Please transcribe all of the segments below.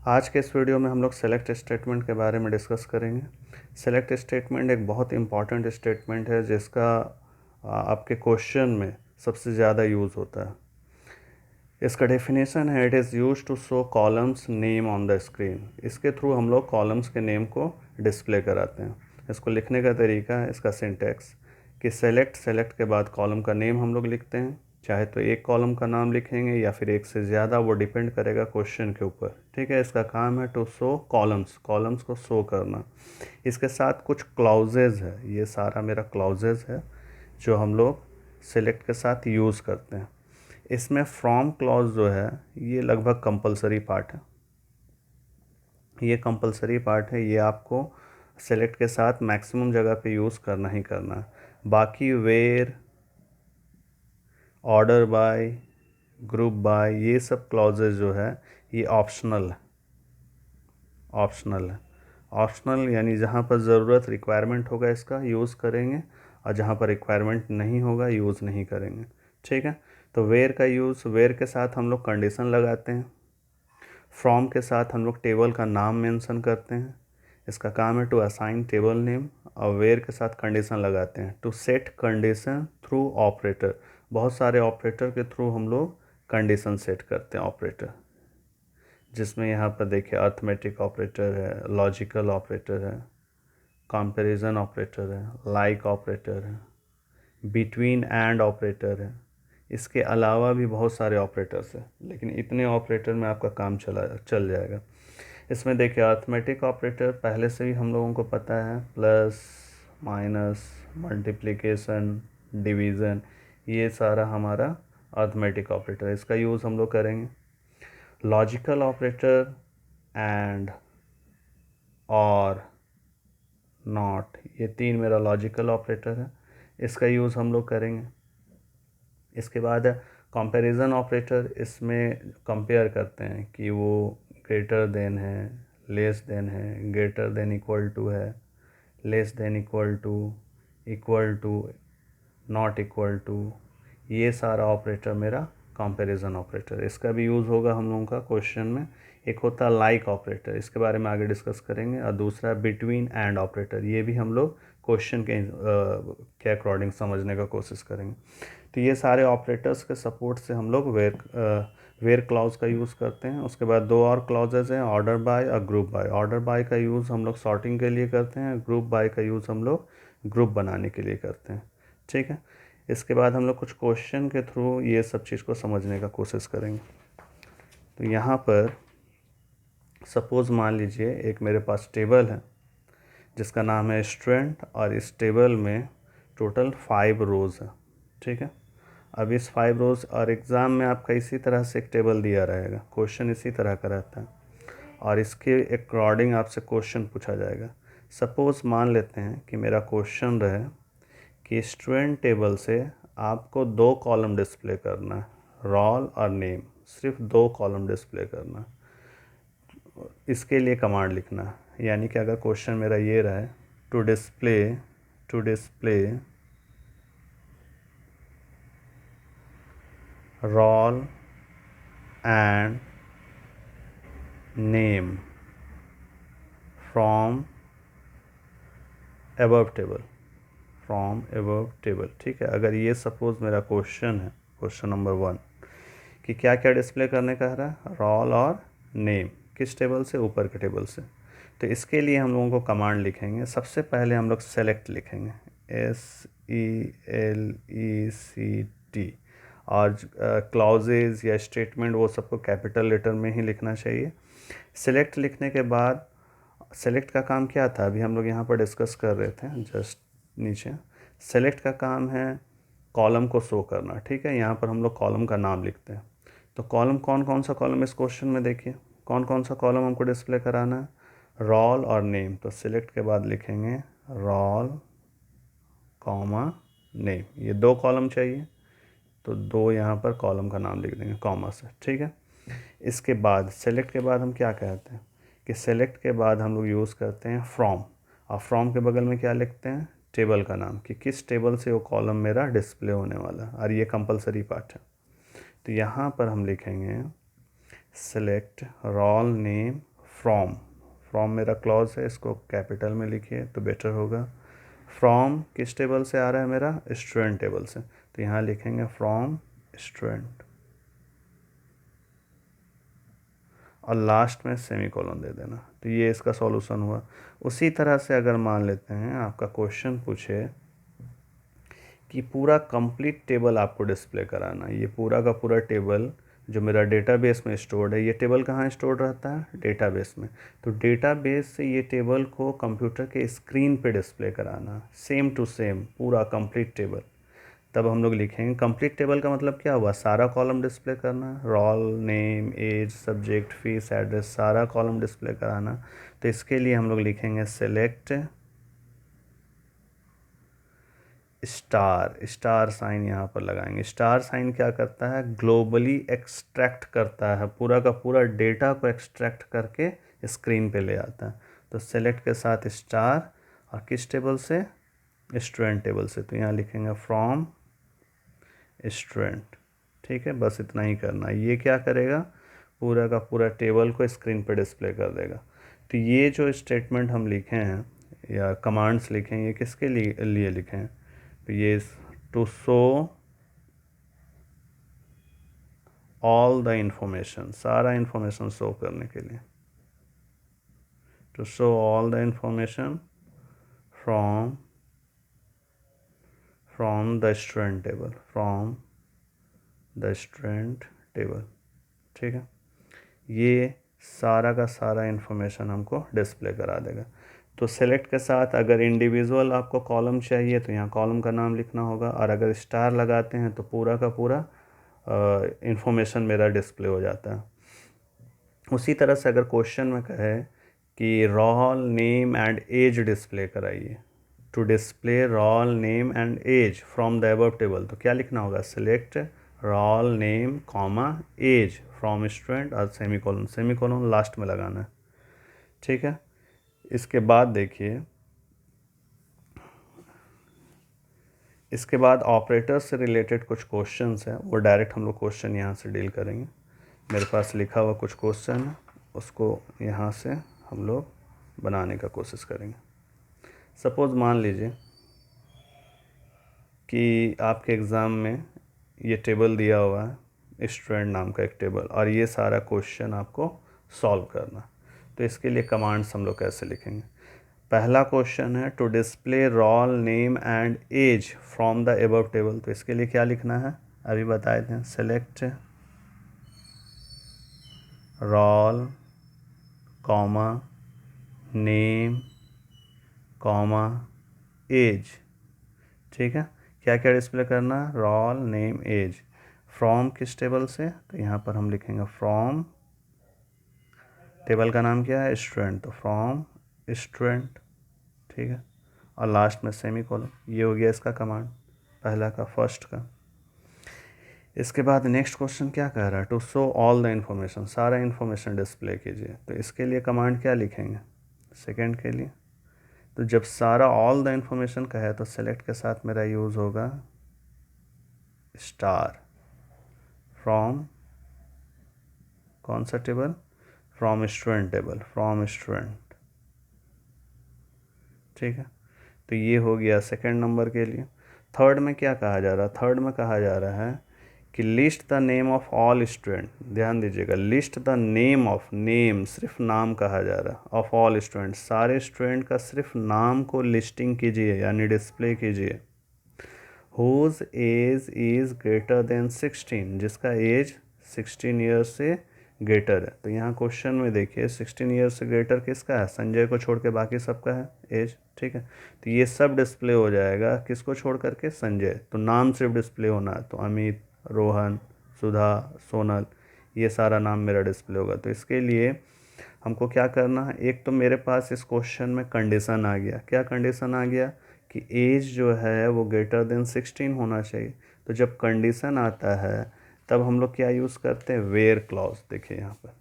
आज के इस वीडियो में हम लोग सेलेक्ट स्टेटमेंट के बारे में डिस्कस करेंगे। सेलेक्ट स्टेटमेंट एक बहुत इंपॉर्टेंट स्टेटमेंट है जिसका आपके क्वेश्चन में सबसे ज़्यादा यूज़ होता है। इसका डेफिनेशन है it is use to show columns name on the screen. इसके थ्रू हम लोग कॉलम्स के नेम को डिस्प्ले कराते हैं। इसको लिखने का तरीका है, इसका सिंटैक्स कि सेलेक्ट के बाद कॉलम का नेम हम लोग लिखते हैं। चाहे तो एक कॉलम का नाम लिखेंगे या फिर एक से ज़्यादा, वो डिपेंड करेगा क्वेश्चन के ऊपर। ठीक है, इसका काम है टू शो कॉलम्स को शो करना। इसके साथ कुछ क्लाउजेज है, ये सारा मेरा क्लाउजेज है जो हम लोग सेलेक्ट के साथ यूज़ करते हैं। इसमें फ्रॉम क्लॉज जो है ये लगभग कंपलसरी पार्ट है। ये आपको सेलेक्ट के साथ मैक्सिमम जगह पे यूज़ करना ही करना है। बाकी where, order by, group by, ये सब क्लॉजेज जो है ये ऑप्शनल यानी जहाँ पर ज़रूरत रिक्वायरमेंट होगा इसका यूज़ करेंगे और जहाँ पर रिक्वायरमेंट नहीं होगा यूज़ नहीं करेंगे। ठीक है, तो वेयर के साथ हम लोग कंडीशन लगाते हैं। फ्रॉम के साथ हम लोग टेबल का नाम मेंशन करते हैं, इसका काम है टू असाइन टेबल नेम। और वेयर के साथ कंडीशन लगाते हैं to set condition through operator. बहुत सारे ऑपरेटर के थ्रू हम लोग कंडीशन सेट करते हैं ऑपरेटर, जिसमें यहाँ पर देखिए अर्थमेटिक ऑपरेटर है, लॉजिकल ऑपरेटर है, कंपैरिजन ऑपरेटर है, लाइक ऑपरेटर है, बिटवीन एंड ऑपरेटर है। इसके अलावा भी बहुत सारे ऑपरेटर्स हैं, लेकिन इतने ऑपरेटर में आपका काम चल जाएगा। इसमें देखिए अर्थमेटिक ऑपरेटर पहले से ही हम लोगों को पता है, प्लस, माइनस, मल्टीप्लिकेशन, डिवीज़न, ये सारा हमारा अर्थमेटिक ऑपरेटर है, इसका यूज़ हम लोग करेंगे। लॉजिकल ऑपरेटर एंड, और, नॉट, ये तीन मेरा लॉजिकल ऑपरेटर है, इसका यूज़ हम लोग करेंगे। इसके बाद कंपैरिजन ऑपरेटर, इसमें कंपेयर करते हैं कि वो ग्रेटर देन है, लेस देन है, ग्रेटर देन इक्वल टू है, less than equal to, not equal to, ये सारा ऑपरेटर मेरा कंपैरिजन ऑपरेटर। इसका भी यूज़ होगा हम लोगों का क्वेश्चन में। एक होता है लाइक ऑपरेटर, इसके बारे में आगे डिस्कस करेंगे। और दूसरा बिटवीन एंड ऑपरेटर, ये भी हम लोग क्वेश्चन के अकॉर्डिंग समझने का कोशिश करेंगे। तो ये सारे ऑपरेटर्स के सपोर्ट से हम लोग वेयर क्लॉज का यूज़ करते हैं। उसके बाद दो और क्लॉजेज हैं, ऑर्डर बाय और ग्रुप बाय। ऑर्डर बाय का यूज़ हम लोग सॉर्टिंग के लिए करते हैं, ग्रुप बाय का यूज़ हम लोग ग्रुप बनाने के लिए करते हैं। ठीक है, इसके बाद हम लोग कुछ क्वेश्चन के थ्रू ये सब चीज़ को समझने का कोशिश करेंगे। तो यहाँ पर सपोज़ मान लीजिए एक मेरे पास टेबल है जिसका नाम है स्टूडेंट, और इस टेबल में टोटल 5 रोज़ है। ठीक है, अब इस 5 रोज़, और एग्ज़ाम में आपका इसी तरह से एक टेबल दिया रहेगा, क्वेश्चन इसी तरह का रहता है और इसके अकॉर्डिंग आपसे क्वेश्चन पूछा जाएगा। सपोज़ मान लेते हैं कि मेरा क्वेश्चन रहे कि स्टूडेंट टेबल से आपको 2 कॉलम डिस्प्ले करना है, रोल और नेम, सिर्फ 2 कॉलम डिस्प्ले करना है। इसके लिए कमांड लिखना है, यानी कि अगर क्वेश्चन मेरा ये रहा है to display roll and name from above table. ठीक है, अगर ये सपोज़ मेरा क्वेश्चन है, क्वेश्चन नंबर 1, कि क्या क्या डिस्प्ले करने का रहा है, रोल और नेम, किस टेबल से, ऊपर के टेबल से। तो इसके लिए हम लोगों को कमांड लिखेंगे। सबसे पहले हम लोग सेलेक्ट लिखेंगे, SELECT, और क्लॉजेज या स्टेटमेंट वो सबको कैपिटल लेटर में ही लिखना चाहिए। सेलेक्ट लिखने के बाद, सेलेक्ट का काम क्या था अभी हम लोग यहाँ पर डिस्कस कर रहे थे जस्ट नीचे। सेलेक्ट का काम है कॉलम को शो करना। ठीक है, यहाँ पर हम लोग कॉलम का नाम लिखते हैं। तो कॉलम, कौन कौन सा कॉलम इस क्वेश्चन में देखिए, कौन कौन सा कॉलम हमको डिस्प्ले कराना है, रोल और नेम। तो सिलेक्ट के बाद लिखेंगे रोल कॉमा नेम, ये 2 कॉलम चाहिए, तो 2 यहाँ पर कॉलम का नाम लिख देंगे कॉमा से। ठीक है, इसके बाद सेलेक्ट के बाद हम क्या कहते हैं कि सेलेक्ट के बाद हम लोग यूज़ करते हैं फ्रॉम, और फ्रॉम के बगल में क्या लिखते हैं, टेबल का नाम, कि किस टेबल से वो कॉलम मेरा डिस्प्ले होने वाला है, और ये कंपलसरी पार्ट है। तो यहाँ पर हम लिखेंगे select roll name from, from मेरा क्लॉज है, इसको कैपिटल में लिखिए तो बेटर होगा। फ्रॉम किस टेबल से आ रहा है मेरा, स्टूडेंट टेबल से, तो यहाँ लिखेंगे फ्रॉम स्टूडेंट और लास्ट में सेमीकोलन दे देना। तो ये इसका सॉल्यूशन हुआ। उसी तरह से अगर मान लेते हैं आपका क्वेश्चन पूछे कि पूरा कंप्लीट टेबल आपको डिस्प्ले कराना, ये पूरा का पूरा टेबल जो मेरा डेटाबेस में स्टोर्ड है, ये टेबल कहाँ स्टोर्ड रहता है, डेटाबेस में। तो डेटाबेस से ये टेबल को कंप्यूटर के स्क्रीन पे डिस्प्ले कराना, सेम टू सेम पूरा कंप्लीट टेबल। तब हम लोग लिखेंगे कंप्लीट टेबल का मतलब क्या हुआ, सारा कॉलम डिस्प्ले करना, roll name age subject fees address सारा कॉलम डिस्प्ले कराना। तो इसके लिए हम लोग लिखेंगे सेलेक्ट स्टार, स्टार साइन यहाँ पर लगाएंगे। स्टार साइन क्या करता है, ग्लोबली एक्सट्रैक्ट करता है, पूरा का पूरा डेटा को एक्सट्रैक्ट करके स्क्रीन पे ले आता है। तो सेलेक्ट के साथ स्टार और किस टेबल से, स्टूडेंट टेबल से। तो यहाँ लिखेंगे फ्रॉम स्टूडेंट। ठीक है, बस इतना ही करना है। ये क्या करेगा, पूरा का पूरा टेबल को स्क्रीन पे डिस्प्ले कर देगा। तो ये जो स्टेटमेंट हम लिखे हैं या कमांड्स लिखे हैं, ये किसके लिए लिखे हैं, तो ये to show all the information, सारा इंफॉर्मेशन शो करने के लिए, to show all the information from the student table, from the student table. ठीक है, ये सारा का सारा इंफॉर्मेशन हमको डिस्प्ले करा देगा। तो सेलेक्ट के साथ अगर इंडिविजुअल आपको कॉलम चाहिए तो यहाँ कॉलम का नाम लिखना होगा, और अगर स्टार लगाते हैं तो पूरा का पूरा इंफॉर्मेशन मेरा डिस्प्ले हो जाता है। उसी तरह से अगर क्वेश्चन में कहे कि roll name and age display कराइए, to display roll name and age from the above table, तो क्या लिखना होगा, select roll name comma age from student और सेमीकोलन, सेमीकोलन लास्ट में लगाना है। ठीक है, इसके बाद देखिए, इसके बाद ऑपरेटर से रिलेटेड कुछ क्वेश्चंस हैं, वो डायरेक्ट हम लोग क्वेश्चन यहाँ से डील करेंगे। मेरे पास लिखा हुआ कुछ क्वेश्चन है, उसको यहाँ से हम लोग बनाने का कोशिश करेंगे। सपोज़ मान लीजिए कि आपके एग्ज़ाम में ये टेबल दिया हुआ है, स्टूडेंट नाम का एक टेबल, और ये सारा क्वेश्चन आपको सॉल्व करना। तो इसके लिए कमांड्स हम लोग कैसे लिखेंगे। पहला क्वेश्चन है to display roll name and age from the above table, तो इसके लिए क्या लिखना है अभी बताए थे, select roll comma name comma age. ठीक है, क्या क्या डिस्प्ले करना, रोल नेम एज, फ्रॉम किस टेबल से, तो यहाँ पर हम लिखेंगे फ्रॉम, टेबल का नाम क्या है, स्टूडेंट, तो फ्रॉम स्टूडेंट। ठीक है, और लास्ट में सेमी कोलन। ये हो गया इसका कमांड, पहला का, फर्स्ट का। इसके बाद नेक्स्ट क्वेश्चन क्या कह रहा है, to show all the information, सारा इन्फॉर्मेशन डिस्प्ले कीजिए। तो इसके लिए कमांड क्या लिखेंगे, सेकेंड के लिए। तो जब सारा ऑल द इन्फॉर्मेशन का है तो सेलेक्ट के साथ मेरा यूज़ होगा स्टार, फ्रॉम कौन सा table, from student table, from student. ठीक है, तो ये हो गया सेकंड नंबर के लिए। थर्ड में क्या कहा जा रहा है, थर्ड में कहा जा रहा है कि list the name of all student, ध्यान दीजिएगा, list the name of, name सिर्फ नाम कहा जा रहा है, ऑफ ऑल स्टूडेंट, सारे स्टूडेंट का सिर्फ नाम को लिस्टिंग कीजिए यानी डिस्प्ले कीजिए। Whose age is greater than 16, जिसका एज 16 ईयर्स से ग्रेटर है। तो यहाँ क्वेश्चन में देखिए 16 ईयर्स से ग्रेटर किसका है, संजय को छोड़ के बाकी सबका है एज। ठीक है, तो ये सब डिस्प्ले हो जाएगा किसको छोड़ करके, संजय। तो नाम सिर्फ डिस्प्ले होना है, तो अमित, रोहन, सुधा, सोनल, ये सारा नाम मेरा डिस्प्ले होगा। तो इसके लिए हमको क्या करना है, एक तो मेरे पास इस क्वेश्चन में कंडीशन आ गया, क्या कंडीशन आ गया कि एज जो है वो ग्रेटर देन 16 होना चाहिए। तो जब कंडीशन आता है तब हम लोग क्या यूज़ करते हैं, वेयर क्लॉज। देखिए यहाँ पर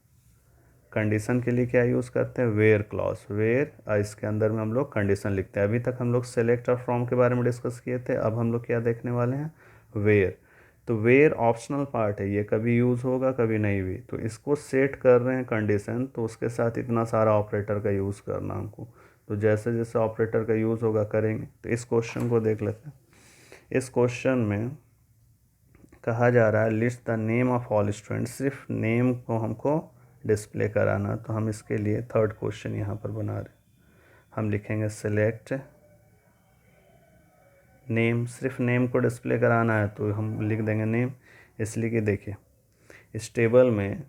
कंडीशन के लिए क्या यूज़ करते हैं, वेयर क्लॉज, वेयर, इसके अंदर में हम लोग कंडीशन लिखते हैं। अभी तक हम लोग सेलेक्ट और फ्रॉम के बारे में डिस्कस किए थे, अब हम लोग क्या देखने वाले हैं, वेयर। तो वेयर ऑप्शनल पार्ट है, ये कभी यूज़ होगा कभी नहीं भी, तो इसको सेट कर रहे हैं कंडीशन, तो उसके साथ इतना सारा ऑपरेटर का यूज़ करना हमको। तो जैसे जैसे ऑपरेटर का यूज़ होगा करेंगे। तो इस क्वेश्चन को देख लेते हैं। इस क्वेश्चन में कहा जा रहा है list the name of all students, सिर्फ नेम को हमको डिस्प्ले कराना। तो हम इसके लिए थर्ड क्वेश्चन यहाँ पर बना रहे हैं। हम लिखेंगे सेलेक्ट नेम, सिर्फ नेम को डिस्प्ले कराना है तो हम लिख देंगे नेम, इसलिए कि देखिए इस टेबल में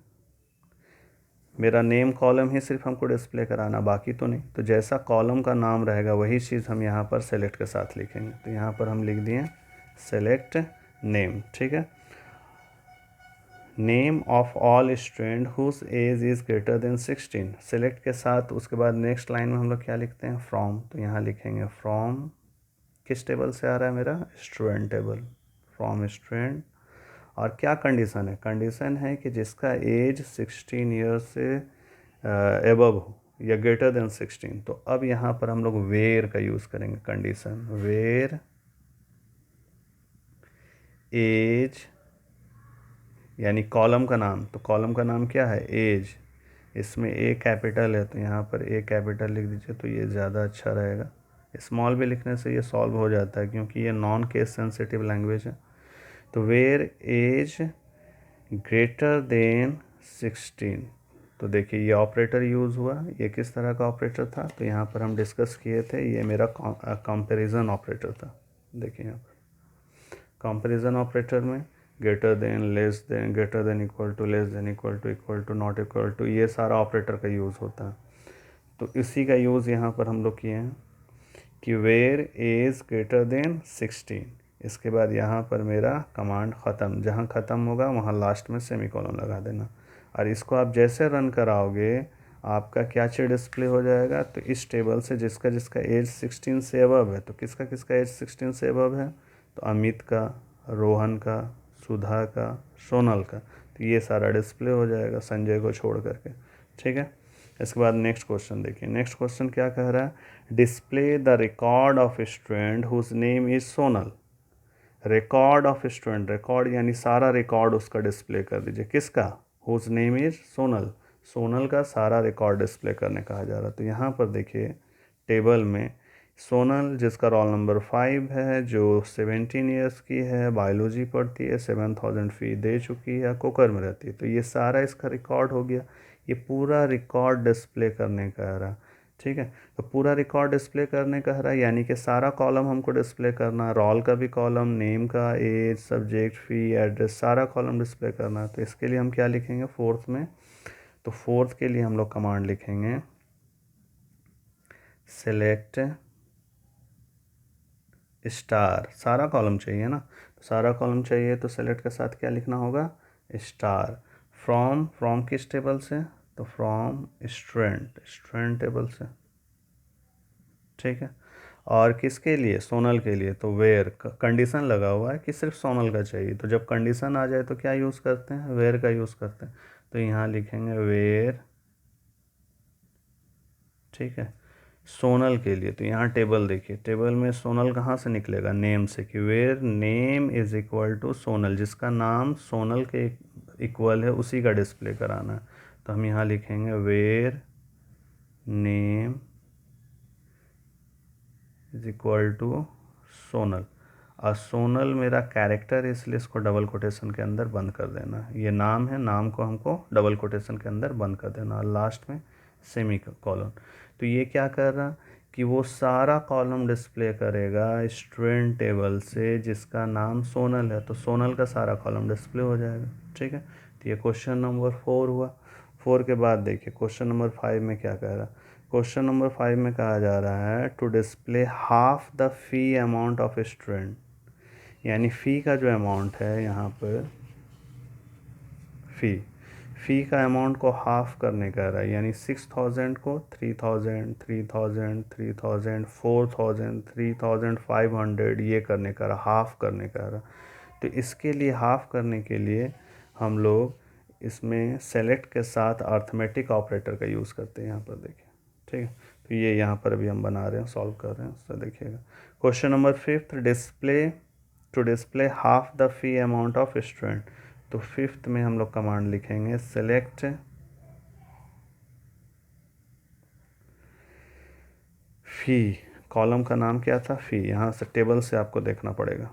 मेरा नेम कॉलम ही सिर्फ हमको डिस्प्ले कराना, बाकी तो नहीं। तो जैसा कॉलम का नाम रहेगा वही चीज़ हम यहाँ पर सेलेक्ट के साथ लिखेंगे। तो यहाँ पर हम लिख दिए सेलेक्ट नेम, ठीक है। Name of all student whose age is greater than 16, select के साथ उसके बाद नेक्स्ट लाइन में हम लोग क्या लिखते हैं, फ्रॉम। तो यहाँ लिखेंगे फ्रॉम, किस टेबल से आ रहा है मेरा, स्टूडेंट टेबल, फ्रॉम स्टूडेंट। और क्या कंडीशन है, कंडीशन है कि जिसका एज 16 ईयर्स से एबव हो या ग्रेटर देन 16। तो अब यहाँ पर हम लोग वेयर का यूज़ करेंगे कंडीशन, वेयर एज, यानी कॉलम का नाम। तो कॉलम का नाम क्या है, एज, इसमें ए कैपिटल है तो यहाँ पर ए कैपिटल लिख दीजिए, तो ये ज़्यादा अच्छा रहेगा। स्मॉल भी लिखने से ये सॉल्व हो जाता है क्योंकि ये नॉन केस सेंसिटिव लैंग्वेज है। तो वेयर एज ग्रेटर देन 16, तो देखिए ये ऑपरेटर यूज़ हुआ। ये किस तरह का ऑपरेटर था, तो यहाँ पर हम डिस्कस किए थे, ये मेरा कंपैरिजन ऑपरेटर था। देखिए यहाँ पर कंपैरिजन ऑपरेटर में greater than, less than, greater than, equal to, less than, equal to, not equal to, ये सारा ऑपरेटर का यूज़ होता है। तो इसी का यूज़ यहाँ पर हम लोग किए हैं कि वेयर एज ग्रेटर देन 16। इसके बाद यहाँ पर मेरा कमांड ख़त्म, जहाँ ख़त्म होगा वहाँ लास्ट में सेमीकोलन लगा देना। और इसको आप जैसे रन कराओगे आपका क्या चीज़ डिस्प्ले हो जाएगा, तो इस टेबल से जिसका जिसका एज 16 से अबव है, तो किसका किसका एज 16 से अबव है, तो अमित का, रोहन का, सुधा का, सोनल का, तो ये सारा डिस्प्ले हो जाएगा संजय को छोड़ करके, ठीक है। इसके बाद नेक्स्ट क्वेश्चन देखिए। नेक्स्ट क्वेश्चन क्या कह रहा है, display the record of student whose name is Sonal. Record of student, record यानी सारा रिकॉर्ड उसका डिस्प्ले कर दीजिए, किसका, whose name is Sonal, Sonal का सारा रिकॉर्ड डिस्प्ले करने कहा जा रहा है। तो यहाँ पर देखिए टेबल में सोनल जिसका रोल नंबर 5 है, जो 17 ईयर्स की है, बायोलॉजी पढ़ती है, 7000 फी दे चुकी है, कोकर में रहती है, तो ये सारा इसका रिकॉर्ड हो गया। ये पूरा रिकॉर्ड डिस्प्ले करने कह रहा, ठीक है। तो पूरा रिकॉर्ड डिस्प्ले करने कह रहा है, यानी कि सारा कॉलम हमको डिस्प्ले करना है, रोल का भी कॉलम, नेम का, एज, सब्जेक्ट, फ़ी, एड्रेस, सारा कॉलम डिस्प्ले करना है। तो इसके लिए हम क्या लिखेंगे फोर्थ में, तो फोर्थ के लिए हम लोग कमांड लिखेंगे सेलेक्ट स्टार, सारा कॉलम चाहिए ना, तो सारा कॉलम चाहिए तो सेलेक्ट के साथ क्या लिखना होगा, स्टार। फ्रॉम, फ्रॉम किस टेबल से, तो फ्रॉम स्टूडेंट, स्टूडेंट टेबल से, ठीक है। और किसके लिए, सोनल के लिए, तो वेयर, कंडीशन लगा हुआ है कि सिर्फ सोनल का चाहिए, तो जब कंडीशन आ जाए तो क्या यूज़ करते हैं, वेयर का यूज़ करते हैं। तो यहाँ लिखेंगे वेयर, ठीक है, सोनल के लिए। तो यहाँ टेबल देखिए, टेबल में सोनल कहाँ से निकलेगा, नेम से, कि where name is equal to Sonal, जिसका नाम सोनल के इक्वल है उसी का डिस्प्ले कराना है। तो हम यहाँ लिखेंगे where name is equal to Sonal. और सोनल मेरा कैरेक्टर है इसलिए इसको डबल कोटेशन के अंदर बंद कर देना। ये नाम है, नाम को हमको डबल कोटेशन के अंदर बंद कर देना और लास्ट में सेमी कॉलन। तो ये क्या कर रहा कि वो सारा कॉलम डिस्प्ले करेगा स्टूडेंट टेबल से जिसका नाम सोनल है, तो सोनल का सारा कॉलम डिस्प्ले हो जाएगा, ठीक है। तो ये क्वेश्चन नंबर 4 हुआ। 4 के बाद देखिए क्वेश्चन नंबर 5 में क्या कह रहा, क्वेश्चन नंबर 5 में कहा जा रहा है to display half the fee amount of student, यानी फ़ी का जो अमाउंट है यहाँ पर, फ़ी का अमाउंट को हाफ करने कह रहा है, यानी 6000 को 3000, 3000, 3000, 4000, 3500 ये करने कह रहा, हाफ करने कह रहा। तो इसके लिए हाफ करने के लिए हम लोग इसमें सेलेक्ट के साथ अर्थमेटिक ऑपरेटर का यूज़ करते हैं। यहाँ पर देखिए, ठीक है। तो ये यहाँ पर अभी हम बना रहे हैं, सॉल्व कर रहे हैं, उससे देखिएगा। Question number 5, display to display half the fee amount of student. तो फिफ्थ में हम लोग कमांड लिखेंगे सेलेक्ट फी, कॉलम का नाम क्या था, फी, यहाँ से टेबल से आपको देखना पड़ेगा,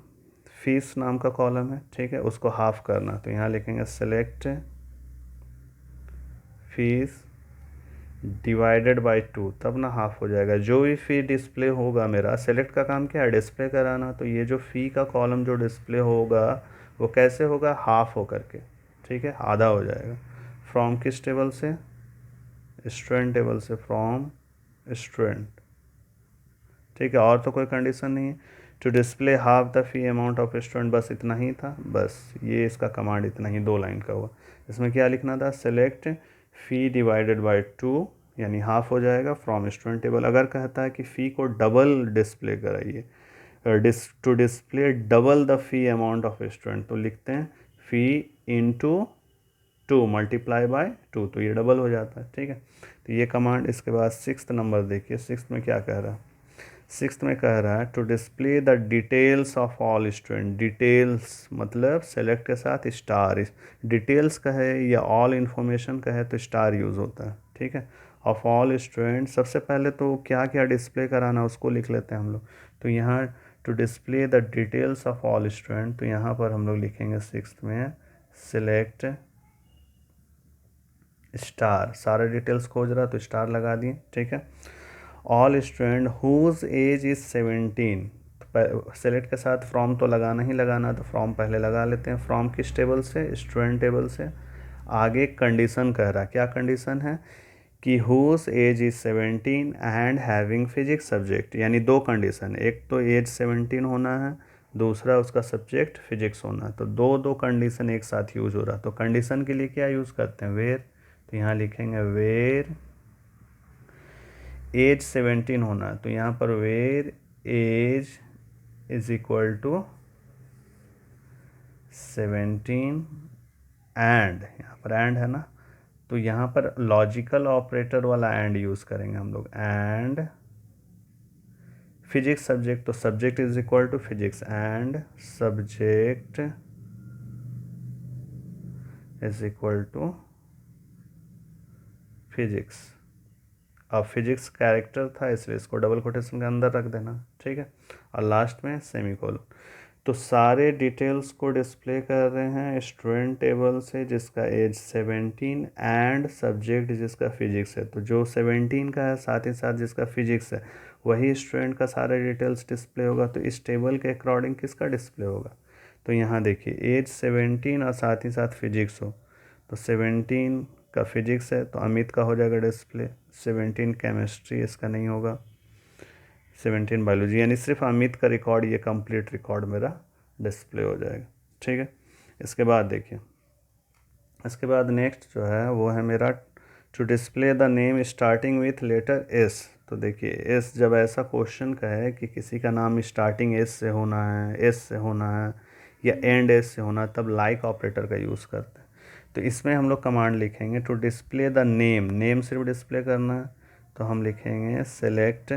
फीस नाम का कॉलम है, ठीक है, उसको हाफ करना, तो यहाँ लिखेंगे सेलेक्ट फीस डिवाइडेड बाय 2, तब ना हाफ हो जाएगा। जो भी फ़ी डिस्प्ले होगा, मेरा सेलेक्ट का काम क्या है, डिस्प्ले कराना, तो ये जो फ़ी का कॉलम जो डिस्प्ले होगा वो कैसे होगा, हाफ हो करके, ठीक है, आधा हो जाएगा। फ्रॉम किस टेबल से, स्टूडेंट टेबल से, फ्रॉम स्टूडेंट, ठीक है, और तो कोई कंडीशन नहीं है। To display half the fee amount of student, बस इतना ही था, बस ये इसका कमांड इतना ही 2 लाइन का हुआ। इसमें क्या लिखना था, सेलेक्ट फ़ी डिवाइडेड बाय 2, यानी हाफ हो जाएगा, फ्रॉम स्टूडेंट टेबल। अगर कहता है कि फ़ी को डबल डिस्प्ले कराइए, to display double the fee amount of student, तो लिखते हैं फ़ी इंटू 2 मल्टीप्लाई बाय 2, तो ये डबल हो जाता है, ठीक है। तो ये कमांड। इसके बाद 6th नंबर देखिए, 6th में क्या कह रहा है, 6th में कह रहा है to display the details of all student. Details मतलब सेलेक्ट के साथ स्टार, डिटेल्स का है या ऑल इन्फॉर्मेशन का है तो स्टार यूज़ होता है, ठीक है। ऑफ ऑल स्टूडेंट, सबसे पहले तो क्या क्या डिस्प्ले कराना उसको लिख लेते हैं हम लोग। तो यहाँ to display the details of all student, तो यहाँ पर हम लोग लिखेंगे 6th में सिलेक्ट स्टार, सारा डिटेल्स खोज रहा तो स्टार लगा दिए, ठीक है। All student whose age is 17, select के साथ फ्रॉम तो लगाना ही लगाना, तो फ्रॉम पहले लगा लेते हैं। फ्रॉम किस टेबल से, स्टूडेंट टेबल से। आगे कंडीशन कह रहा है, क्या कंडीशन है कि whose age is 17 and having physics subject, यानी 2 कंडीशन, एक तो एज 17 होना है, दूसरा उसका सब्जेक्ट फिजिक्स होना है, तो 2 कंडीशन एक साथ यूज हो रहा। तो कंडीशन के लिए क्या यूज़ करते हैं, वेर, तो यहाँ लिखेंगे वेर एज 17 होना है, तो यहाँ पर where age is equal to 17 and, यहाँ पर एंड है ना, तो यहाँ पर लॉजिकल ऑपरेटर वाला एंड यूज़ करेंगे हम लोग, एंड फिजिक्स सब्जेक्ट, तो subject is equal to physics, and subject is equal to physics. अब फिजिक्स कैरेक्टर था इसलिए इसको डबल कोटेशन के अंदर रख देना, ठीक है, और लास्ट में सेमीकोलन। तो सारे डिटेल्स को डिस्प्ले कर रहे हैं स्टूडेंट टेबल से जिसका एज 17 एंड सब्जेक्ट जिसका फिजिक्स है, तो जो 17 का है साथ ही साथ जिसका फिजिक्स है वही स्टूडेंट का सारे डिटेल्स डिस्प्ले होगा। तो इस टेबल के अकॉर्डिंग किसका डिस्प्ले होगा, तो यहाँ देखिए एज 17 और साथ ही साथ फिजिक्स हो, तो 17 का फिजिक्स है तो अमित का हो जाएगा डिस्प्ले, 17 केमिस्ट्री इसका नहीं होगा, 17 बायोलॉजी, यानी सिर्फ अमित का रिकॉर्ड, ये कंप्लीट रिकॉर्ड मेरा डिस्प्ले हो जाएगा, ठीक है। इसके बाद देखिए, इसके बाद नेक्स्ट जो है वो है मेरा to display the name starting with letter S. तो देखिए एस, जब ऐसा क्वेश्चन का है कि किसी का नाम स्टार्टिंग एस से होना है, एस से होना है या एंड एस से होना है, तब लाइक ऑपरेटर का यूज़ करते हैं। तो इसमें हम लोग कमांड लिखेंगे to display the name, name सिर्फ डिस्प्ले करना है, तो हम लिखेंगे सेलेक्ट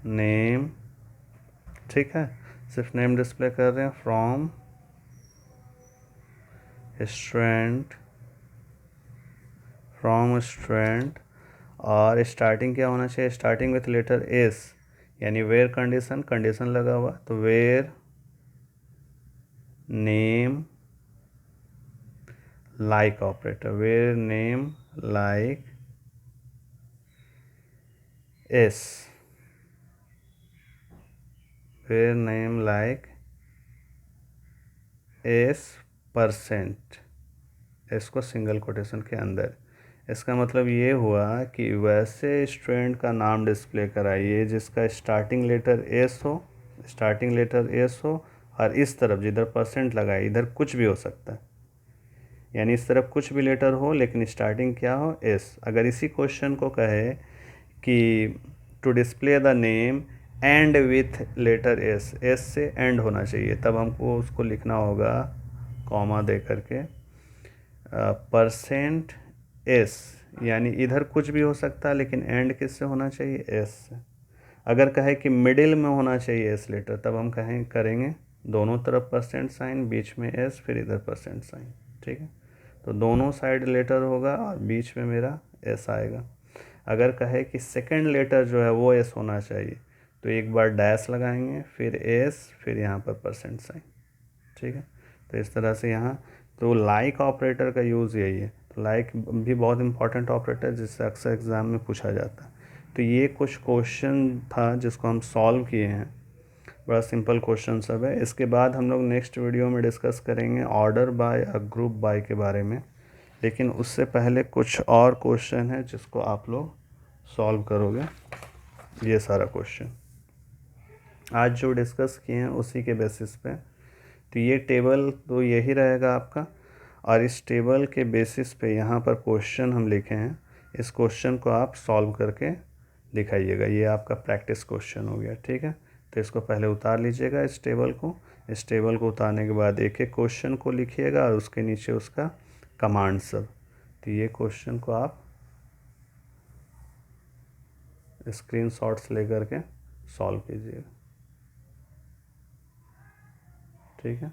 नेम, ठीक है, सिर्फ नेम डिस्प्ले कर रहे हैं, फ्रॉम स्टूडेंट, और स्टार्टिंग क्या होना चाहिए, स्टार्टिंग विथ लेटर एस, यानी वेयर कंडीशन लगा हुआ, तो where name like operator, where name like S, where name like S percent, इसको सिंगल कोटेशन के अंदर। इसका मतलब ये हुआ कि वैसे स्टूडेंट का नाम डिस्प्ले कराइए जिसका स्टार्टिंग लेटर एस हो, और इस तरफ जिधर परसेंट लगाए इधर कुछ भी हो सकता है, यानी इस तरफ कुछ भी लेटर हो लेकिन स्टार्टिंग क्या हो, एस। अगर इसी क्वेश्चन को कहे कि to display the name end with letter S, S से एंड होना चाहिए, तब हमको उसको लिखना होगा कॉमा दे करके परसेंट एस, यानी इधर कुछ भी हो सकता है, लेकिन एंड किससे होना चाहिए, एस से। अगर कहे कि मिडिल में होना चाहिए एस लेटर, तब हम करेंगे दोनों तरफ परसेंट साइन, बीच में एस, फिर इधर परसेंट साइन। ठीक है, तो दोनों साइड लेटर होगा और बीच में मेरा एस आएगा। अगर कहे कि सेकंड लेटर जो है वो एस होना चाहिए, तो एक बार डैश लगाएंगे, फिर एस, फिर यहाँ पर परसेंट साइन। ठीक है, तो इस तरह से यहाँ तो लाइक ऑपरेटर का यूज़ यही है। तो लाइक भी बहुत इंपॉर्टेंट ऑपरेटर है, जिससे अक्सर एग्ज़ाम में पूछा जाता है। तो ये कुछ क्वेश्चन था जिसको हम सॉल्व किए हैं, बड़ा सिंपल क्वेश्चन सब है। इसके बाद हम लोग नेक्स्ट वीडियो में डिस्कस करेंगे ऑर्डर बाय और ग्रुप बाय के बारे में, लेकिन उससे पहले कुछ और क्वेश्चन है जिसको आप लोग सॉल्व करोगे। ये सारा क्वेश्चन आज जो डिस्कस किए हैं उसी के बेसिस पे। तो ये टेबल तो यही रहेगा आपका, और इस टेबल के बेसिस पे यहाँ पर क्वेश्चन हम लिखे हैं, इस क्वेश्चन को आप सॉल्व करके दिखाइएगा। ये आपका प्रैक्टिस क्वेश्चन हो गया। ठीक है, तो इसको पहले उतार लीजिएगा इस टेबल को। इस टेबल को उतारने के बाद एक एक क्वेश्चन को लिखिएगा और उसके नीचे उसका कमांड सब। तो ये क्वेश्चन को आप स्क्रीनशॉट्स लेकर के सॉल्व कीजिएगा। ठीक है।